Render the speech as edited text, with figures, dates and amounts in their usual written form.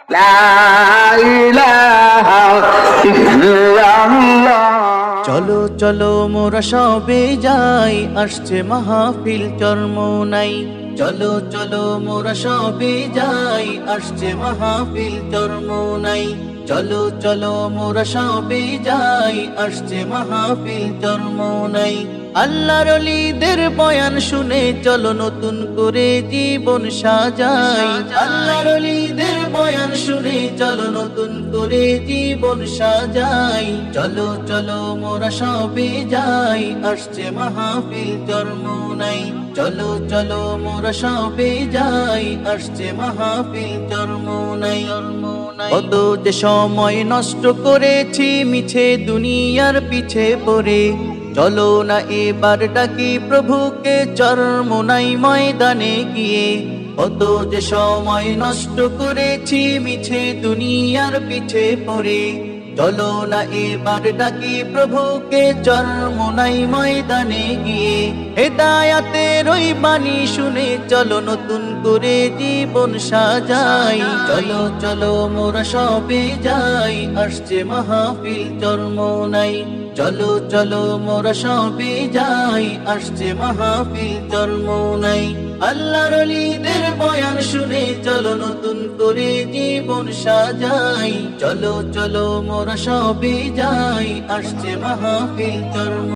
লা ইলাহা ইল্লাল্লাহ। চলো চলো মোরা সবে যাই, আসছে মাহফিল চরমোনাই। চলো চলো মোরা সবে যাই, আসছে মাহফিল চরমোনাই। চলো চলো মোরা সবে যাই, আসছে মাহফিল চরমোনাই। আল্লাহর ওলিদের বয়ান শুনে চলো নতুন করে জীবন সাজাই। আল্লাহর ওলিদের বয়ান শুনে চলো নতুন করে জীবন সাজাই। চলো চলো মোরা সবে যাই, আসছে মাহফিল চরমোনাই। চলো চলো মোরা সবে যাই, আসছে মাহফিল চরমোনাই। কত যে সময় নষ্ট করেছি মিছে দুনিয়ার পিছে পড়ে, চলো না এবার ডাকি প্রভুকে চরমোনাই ময়দানে গিয়ে। কত যে সময় নষ্ট করেছি মিছে দুনিয়ার পিছে পড়ে, চলো না এবার ডাকি প্রভুকে চরমোনাই ময়দানে গিয়ে। হেদায়াতের ওই বাণী শুনে চলো নতুন করে জীবন সাজাই। চলো চলো মোরা সবে যাই, আসছে মাহফিল চরমোনাই। চলো চলো মোরা সবে যাই, আসছে মাহফিল চরমোনাই। আল্লাহর ওলিদের বয়ান শুনে চলো নতুন করে জীবন সাজাই। চলো চলো মোরা সবে যাই, আসছে মাহফিল চরমোনাই।